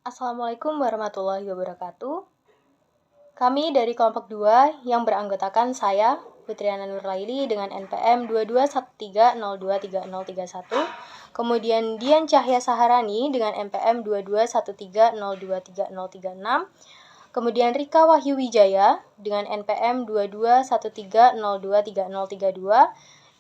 Assalamualaikum warahmatullahi wabarakatuh. Kami dari kelompok 2 yang beranggotakan saya, Fitriana Nurlaili dengan NPM 2213023031, kemudian Dian Cahya Saharani dengan NPM 2213023036, kemudian Rika Wahyu Wijaya dengan NPM 2213023032,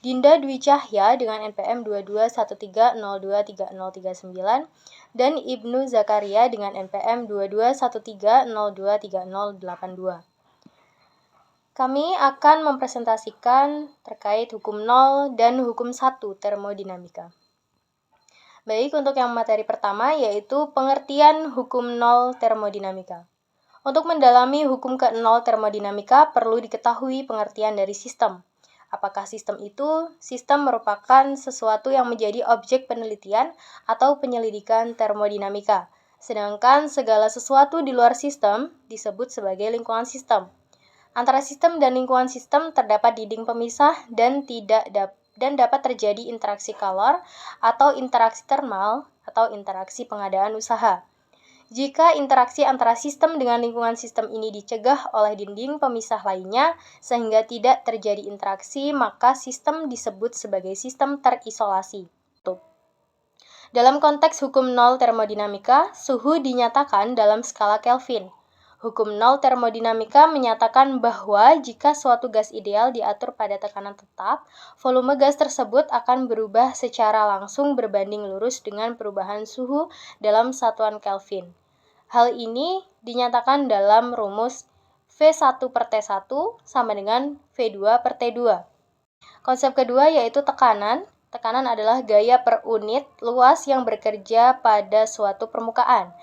Dinda Dwi Cahya dengan NPM 2213023039, dan Ibnu Zakaria dengan NPM 2213023082. Kami akan mempresentasikan terkait hukum 0 dan hukum 1 termodinamika. Baik, untuk yang materi pertama yaitu pengertian hukum 0 termodinamika. Untuk mendalami hukum ke-0 termodinamika perlu diketahui pengertian dari sistem. Apakah sistem itu? Sistem merupakan sesuatu yang menjadi objek penelitian atau penyelidikan termodinamika. Sedangkan segala sesuatu di luar sistem disebut sebagai lingkungan sistem. Antara sistem dan lingkungan sistem terdapat dinding pemisah dan dapat terjadi interaksi kalor atau interaksi termal atau interaksi pengadaan usaha. Jika interaksi antara sistem dengan lingkungan sistem ini dicegah oleh dinding pemisah lainnya sehingga tidak terjadi interaksi, maka sistem disebut sebagai sistem terisolasi. Dalam konteks hukum 0 termodinamika, suhu dinyatakan dalam skala Kelvin. Hukum 0 termodinamika menyatakan bahwa jika suatu gas ideal diatur pada tekanan tetap, volume gas tersebut akan berubah secara langsung berbanding lurus dengan perubahan suhu dalam satuan Kelvin. Hal ini dinyatakan dalam rumus V1 per T1 sama dengan V2 per T2. Konsep kedua yaitu tekanan. Tekanan adalah gaya per unit luas yang bekerja pada suatu permukaan.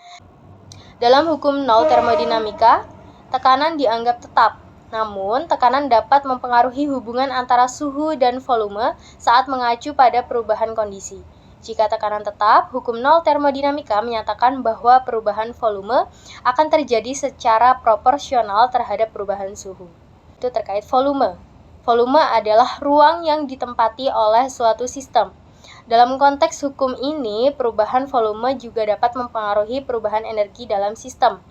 Dalam hukum 0 termodinamika, tekanan dianggap tetap. Namun, tekanan dapat mempengaruhi hubungan antara suhu dan volume saat mengacu pada perubahan kondisi. Jika tekanan tetap, hukum 0 termodinamika menyatakan bahwa perubahan volume akan terjadi secara proporsional terhadap perubahan suhu. Itu terkait volume. Volume adalah ruang yang ditempati oleh suatu sistem. Dalam konteks hukum ini, perubahan volume juga dapat mempengaruhi perubahan energi dalam sistem.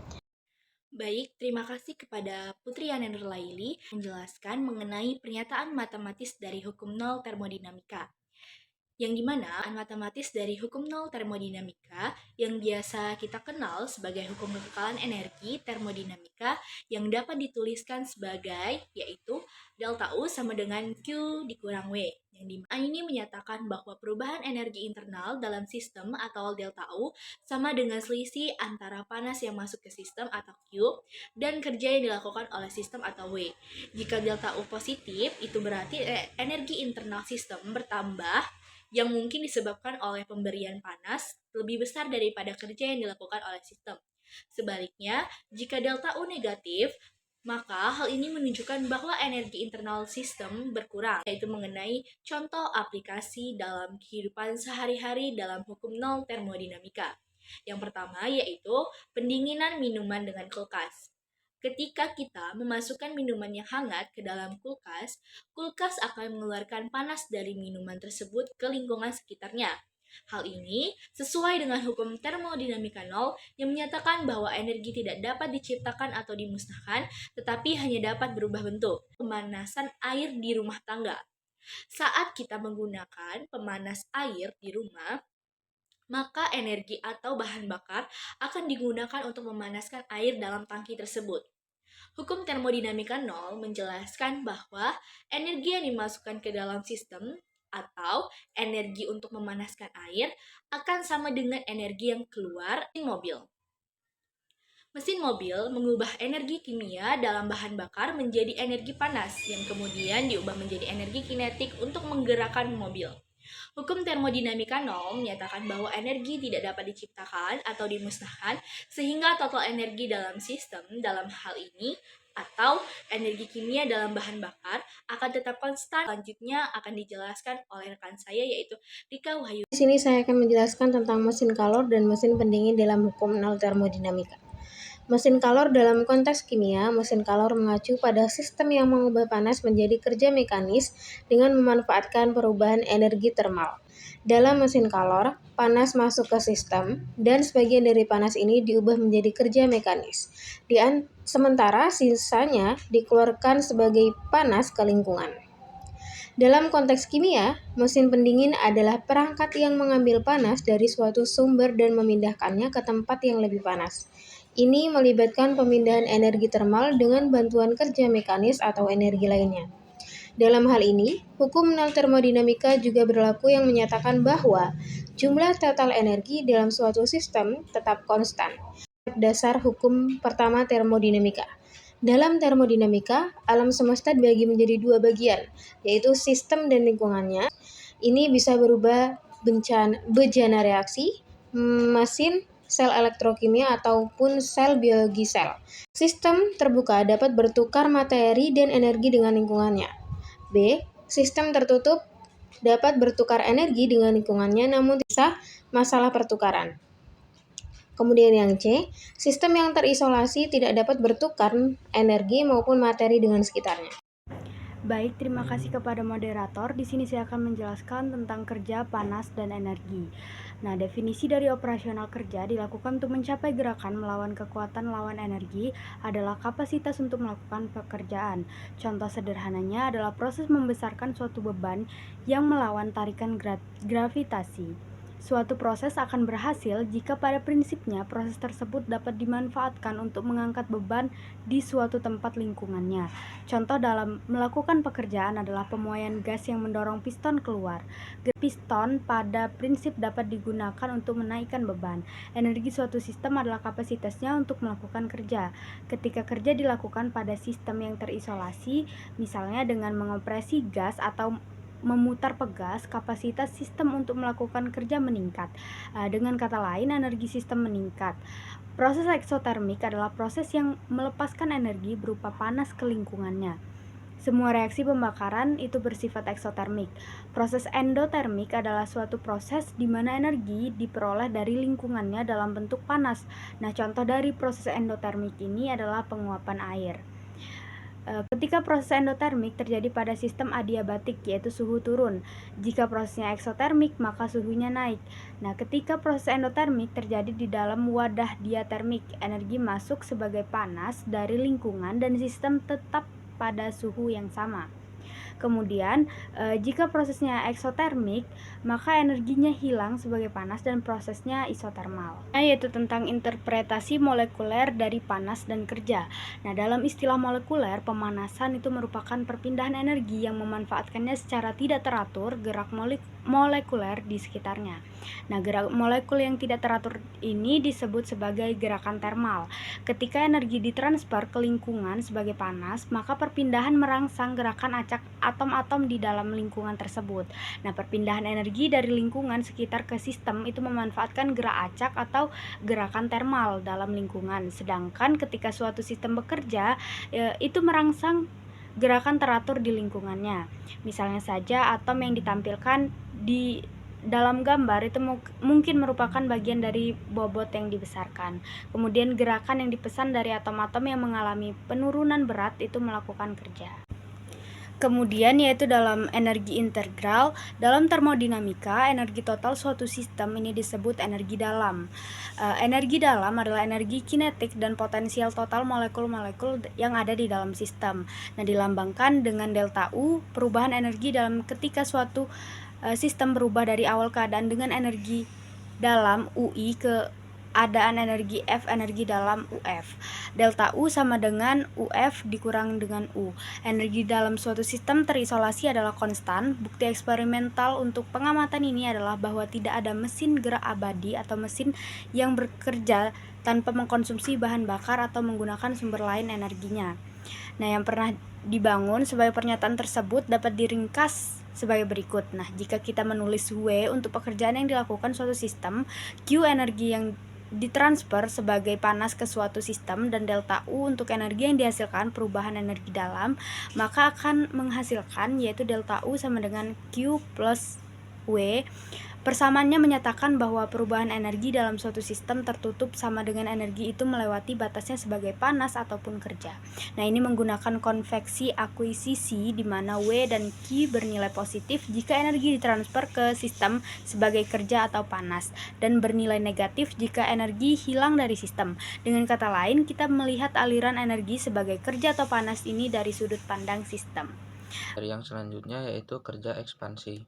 Baik, terima kasih kepada Putriana Nurlaili menjelaskan mengenai pernyataan matematis dari hukum 0 termodinamika. Yang dimana matematis dari hukum 0 termodinamika yang biasa kita kenal sebagai hukum kekekalan energi termodinamika yang dapat dituliskan sebagai yaitu delta U sama dengan Q dikurang W. Yang dimana ini menyatakan bahwa perubahan energi internal dalam sistem atau delta U sama dengan selisih antara panas yang masuk ke sistem atau Q dan kerja yang dilakukan oleh sistem atau W. Jika delta U positif, itu berarti energi internal sistem bertambah yang mungkin disebabkan oleh pemberian panas lebih besar daripada kerja yang dilakukan oleh sistem. Sebaliknya, jika delta U negatif, maka hal ini menunjukkan bahwa energi internal sistem berkurang, yaitu mengenai contoh aplikasi dalam kehidupan sehari-hari dalam hukum 0 termodinamika. Yang pertama yaitu pendinginan minuman dengan kulkas. Ketika kita memasukkan minuman yang hangat ke dalam kulkas, kulkas akan mengeluarkan panas dari minuman tersebut ke lingkungan sekitarnya. Hal ini sesuai dengan hukum termodinamika 0 yang menyatakan bahwa energi tidak dapat diciptakan atau dimusnahkan, tetapi hanya dapat berubah bentuk. Pemanasan air di rumah tangga. Saat kita menggunakan pemanas air di rumah, maka energi atau bahan bakar akan digunakan untuk memanaskan air dalam tangki tersebut. Hukum termodinamika 0 menjelaskan bahwa energi yang dimasukkan ke dalam sistem atau energi untuk memanaskan air akan sama dengan energi yang keluar di mobil. Mesin mobil mengubah energi kimia dalam bahan bakar menjadi energi panas yang kemudian diubah menjadi energi kinetik untuk menggerakkan mobil. Hukum termodinamika 0 menyatakan bahwa energi tidak dapat diciptakan atau dimusnahkan sehingga total energi dalam sistem dalam hal ini atau energi kimia dalam bahan bakar akan tetap konstan. Selanjutnya akan dijelaskan oleh rekan saya yaitu Rika Wahyu. Di sini saya akan menjelaskan tentang mesin kalor dan mesin pendingin dalam hukum 0 termodinamika. Mesin kalor dalam konteks kimia, mesin kalor mengacu pada sistem yang mengubah panas menjadi kerja mekanis dengan memanfaatkan perubahan energi termal. Dalam mesin kalor, panas masuk ke sistem dan sebagian dari panas ini diubah menjadi kerja mekanis. Sementara sisanya dikeluarkan sebagai panas ke lingkungan. Dalam konteks kimia, mesin pendingin adalah perangkat yang mengambil panas dari suatu sumber dan memindahkannya ke tempat yang lebih panas. Ini melibatkan pemindahan energi termal dengan bantuan kerja mekanis atau energi lainnya. Dalam hal ini, hukum nol termodinamika juga berlaku yang menyatakan bahwa jumlah total energi dalam suatu sistem tetap konstan. Dasar hukum pertama termodinamika. Dalam termodinamika, alam semesta dibagi menjadi dua bagian, yaitu sistem dan lingkungannya. Ini bisa berubah bejana reaksi, mesin, sel elektrokimia, ataupun sel biologi sel. Sistem terbuka dapat bertukar materi dan energi dengan lingkungannya. B. Sistem tertutup dapat bertukar energi dengan lingkungannya namun bisa masalah pertukaran. Kemudian yang C, sistem yang terisolasi tidak dapat bertukar energi maupun materi dengan sekitarnya. Baik, terima kasih kepada moderator. Di sini saya akan menjelaskan tentang kerja, panas, dan energi. Nah, definisi dari operasional kerja dilakukan untuk mencapai gerakan melawan kekuatan lawan energi adalah kapasitas untuk melakukan pekerjaan. Contoh sederhananya adalah proses membesarkan suatu beban yang melawan tarikan gravitasi. Suatu proses akan berhasil jika pada prinsipnya proses tersebut dapat dimanfaatkan untuk mengangkat beban di suatu tempat lingkungannya. Contoh dalam melakukan pekerjaan adalah pemuaian gas yang mendorong piston keluar. Piston pada prinsip dapat digunakan untuk menaikkan beban. Energi suatu sistem adalah kapasitasnya untuk melakukan kerja. Ketika kerja dilakukan pada sistem yang terisolasi, misalnya dengan mengoperasi gas atau memutar pegas, kapasitas sistem untuk melakukan kerja meningkat. Dengan kata lain, energi sistem meningkat. Proses eksotermik adalah proses yang melepaskan energi berupa panas ke lingkungannya. Semua reaksi pembakaran itu bersifat eksotermik. Proses endotermik adalah suatu proses di mana energi diperoleh dari lingkungannya dalam bentuk panas. Nah, contoh dari proses endotermik ini adalah penguapan air. Ketika proses endotermik terjadi pada sistem adiabatik, yaitu suhu turun. Jika prosesnya eksotermik, maka suhunya naik. Nah, ketika proses endotermik terjadi di dalam wadah diatermik, energi masuk sebagai panas dari lingkungan dan sistem tetap pada suhu yang sama. Kemudian, jika prosesnya eksotermik, maka energinya hilang sebagai panas dan prosesnya isotermal, yaitu tentang interpretasi molekuler dari panas dan kerja. Nah, dalam istilah molekuler, pemanasan itu merupakan perpindahan energi yang memanfaatkannya secara tidak teratur gerak molekuler di sekitarnya. Nah, gerak molekul yang tidak teratur ini disebut sebagai gerakan termal. Ketika energi ditransfer ke lingkungan sebagai panas, maka perpindahan merangsang gerakan acak atom-atom di dalam lingkungan tersebut. Nah, perpindahan energi dari lingkungan sekitar ke sistem itu memanfaatkan gerak acak atau gerakan termal dalam lingkungan. Sedangkan ketika suatu sistem bekerja, itu merangsang gerakan teratur di lingkungannya. Misalnya saja atom yang ditampilkan di dalam gambar itu mungkin merupakan bagian dari bobot yang dibesarkan. Kemudian gerakan yang dipesan dari atom-atom yang mengalami penurunan berat itu melakukan kerja. Kemudian yaitu dalam energi integral, dalam termodinamika, energi total suatu sistem ini disebut energi dalam. Energi dalam adalah energi kinetik dan potensial total molekul-molekul yang ada di dalam sistem. Nah, dilambangkan dengan delta U, perubahan energi dalam ketika suatu sistem berubah dari awal keadaan dengan energi dalam UI ke adaan energi F energi dalam UF. Delta U sama dengan UF dikurang dengan U. Energi dalam suatu sistem terisolasi adalah konstan. Bukti eksperimental untuk pengamatan ini adalah bahwa tidak ada mesin gerak abadi atau mesin yang bekerja tanpa mengkonsumsi bahan bakar atau menggunakan sumber lain energinya. Nah, yang pernah dibangun sebagai pernyataan tersebut dapat diringkas sebagai berikut. Nah, jika kita menulis W untuk pekerjaan yang dilakukan suatu sistem, Q energi yang ditransfer sebagai panas ke suatu sistem, dan delta U untuk energi yang dihasilkan perubahan energi dalam, maka akan menghasilkan yaitu delta U sama dengan Q plus W Persamaannya menyatakan bahwa perubahan energi dalam suatu sistem tertutup sama dengan energi itu melewati batasnya sebagai panas ataupun kerja. Nah, ini menggunakan konveksi akuisisi di mana W dan Q bernilai positif jika energi ditransfer ke sistem sebagai kerja atau panas, dan bernilai negatif jika energi hilang dari sistem. Dengan kata lain, kita melihat aliran energi sebagai kerja atau panas ini dari sudut pandang sistem. Yang selanjutnya yaitu kerja ekspansi.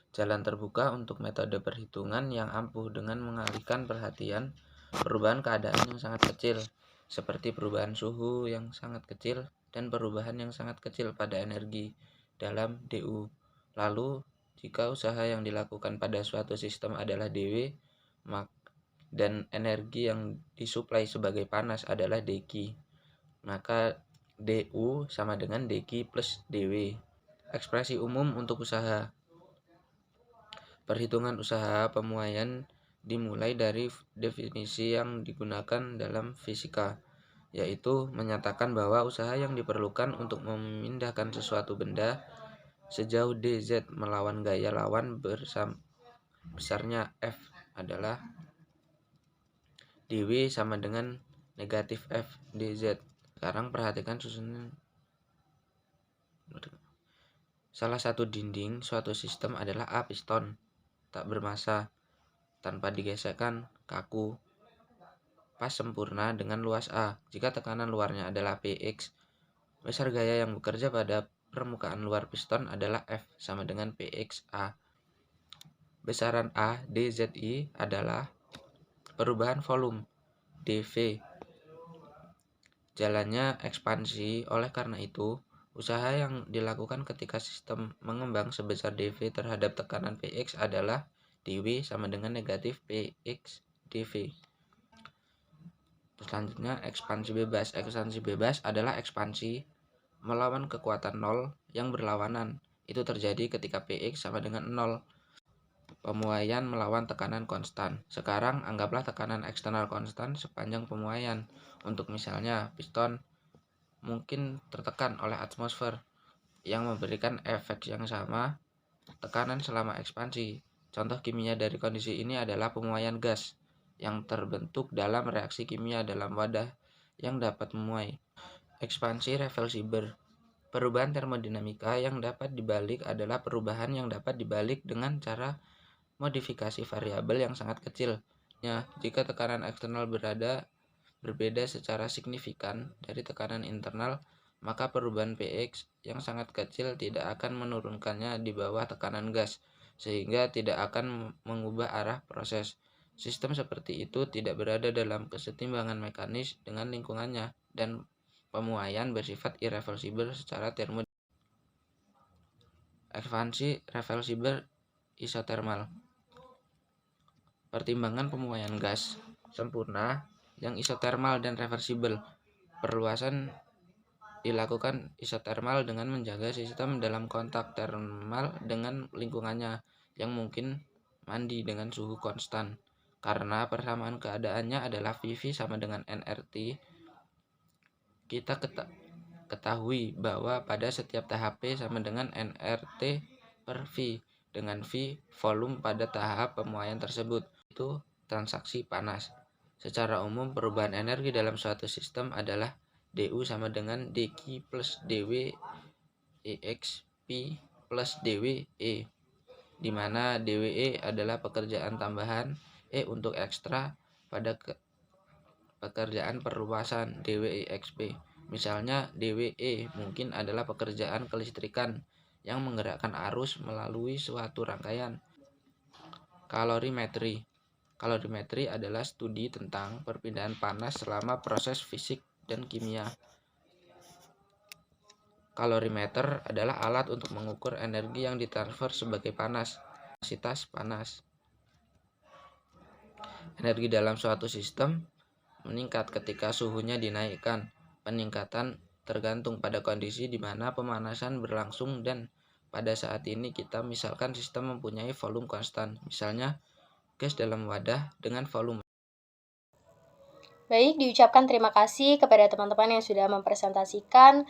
Jalan terbuka untuk metode perhitungan yang ampuh dengan mengalihkan perhatian perubahan keadaan yang sangat kecil, seperti perubahan suhu yang sangat kecil dan perubahan yang sangat kecil pada energi dalam DU. Lalu, jika usaha yang dilakukan pada suatu sistem adalah dW, dan energi yang disuplai sebagai panas adalah dQ, maka DU sama dengan dQ plus dW. Ekspresi umum untuk usaha. Perhitungan usaha pemuaian dimulai dari definisi yang digunakan dalam fisika, yaitu menyatakan bahwa usaha yang diperlukan untuk memindahkan sesuatu benda sejauh dz melawan gaya lawan besarnya F adalah dW sama dengan negatif F dz. Sekarang perhatikan susunan. Salah satu dinding suatu sistem adalah A piston, tak bermassa, tanpa digesekkan, kaku, pas sempurna dengan luas A. Jika tekanan luarnya adalah Px, besar gaya yang bekerja pada permukaan luar piston adalah F sama dengan Px A. Besaran A dZi adalah perubahan volume dV. Jalannya ekspansi. Oleh karena itu, usaha yang dilakukan ketika sistem mengembang sebesar dV terhadap tekanan Px adalah dW sama dengan negatif Px dV. Selanjutnya, ekspansi bebas. Ekspansi bebas adalah ekspansi melawan kekuatan nol yang berlawanan. Itu terjadi ketika Px sama dengan 0. Pemuaian melawan tekanan konstan. Sekarang anggaplah tekanan eksternal konstan sepanjang pemuaian. Untuk misalnya piston mungkin tertekan oleh atmosfer yang memberikan efek yang sama tekanan selama ekspansi. Contoh kimia dari kondisi ini adalah pemuaian gas yang terbentuk dalam reaksi kimia dalam wadah yang dapat memuai. Ekspansi reversible. Perubahan termodinamika yang dapat dibalik adalah perubahan yang dapat dibalik dengan cara modifikasi variabel yang sangat kecil. Jika tekanan eksternal berbeda secara signifikan dari tekanan internal, maka perubahan Px yang sangat kecil tidak akan menurunkannya di bawah tekanan gas, sehingga tidak akan mengubah arah proses. Sistem seperti itu tidak berada dalam kesetimbangan mekanis dengan lingkungannya, dan pemuaian bersifat irreversibel secara termodinamika. Ekspansi reversibel isotermal. Pertimbangan pemuaian gas sempurna yang isotermal dan reversibel. Perluasan dilakukan isotermal dengan menjaga sistem dalam kontak termal dengan lingkungannya yang mungkin mandi dengan suhu konstan. Karena persamaan keadaannya adalah VV sama dengan nRT, kita ketahui bahwa pada setiap tahap P sama dengan nRT per V, dengan V volume pada tahap pemuaian tersebut. Itu transaksi panas. Secara umum, perubahan energi dalam suatu sistem adalah DU sama dengan dQ plus dW EXP plus dW E, di mana dWe adalah pekerjaan tambahan, E untuk ekstra pada pekerjaan perluasan dWe EXP. Misalnya dWe mungkin adalah pekerjaan kelistrikan yang menggerakkan arus melalui suatu rangkaian. Kalorimetri. Kalorimetri adalah studi tentang perpindahan panas selama proses fisik dan kimia. Kalorimeter adalah alat untuk mengukur energi yang ditransfer sebagai panas, kapasitas panas. Energi dalam suatu sistem meningkat ketika suhunya dinaikkan. Peningkatan tergantung pada kondisi di mana pemanasan berlangsung, dan pada saat ini kita misalkan sistem mempunyai volume konstan, misalnya gas dalam wadah dengan volume. Baik, diucapkan terima kasih kepada teman-teman yang sudah mempresentasikan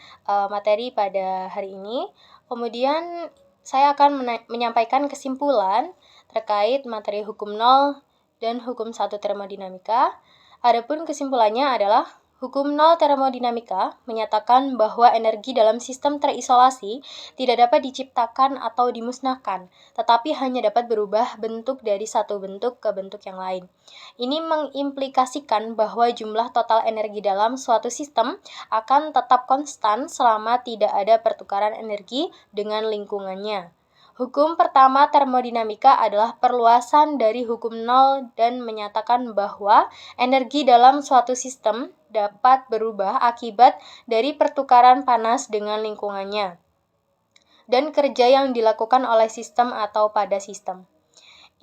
materi pada hari ini. Kemudian saya akan menyampaikan kesimpulan terkait materi hukum nol dan hukum 1 termodinamika. Adapun kesimpulannya adalah hukum nol termodinamika menyatakan bahwa energi dalam sistem terisolasi tidak dapat diciptakan atau dimusnahkan, tetapi hanya dapat berubah bentuk dari satu bentuk ke bentuk yang lain. Ini mengimplikasikan bahwa jumlah total energi dalam suatu sistem akan tetap konstan selama tidak ada pertukaran energi dengan lingkungannya. Hukum pertama termodinamika adalah perluasan dari hukum nol dan menyatakan bahwa energi dalam suatu sistem dapat berubah akibat dari pertukaran panas dengan lingkungannya dan kerja yang dilakukan oleh sistem atau pada sistem.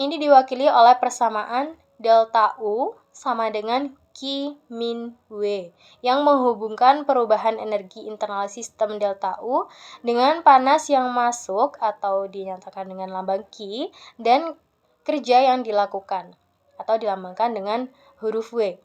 Ini diwakili oleh persamaan delta U sama dengan Q min W yang menghubungkan perubahan energi internal sistem delta U dengan panas yang masuk atau dinyatakan dengan lambang Q dan kerja yang dilakukan atau dilambangkan dengan huruf W.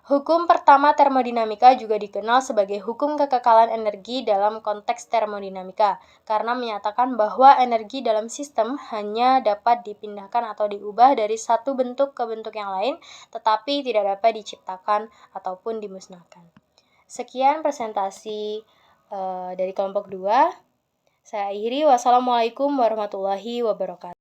Hukum pertama termodinamika juga dikenal sebagai hukum kekekalan energi dalam konteks termodinamika karena menyatakan bahwa energi dalam sistem hanya dapat dipindahkan atau diubah dari satu bentuk ke bentuk yang lain, tetapi tidak dapat diciptakan ataupun dimusnahkan. Sekian presentasi dari kelompok 2. Saya akhiri. Wassalamualaikum warahmatullahi wabarakatuh.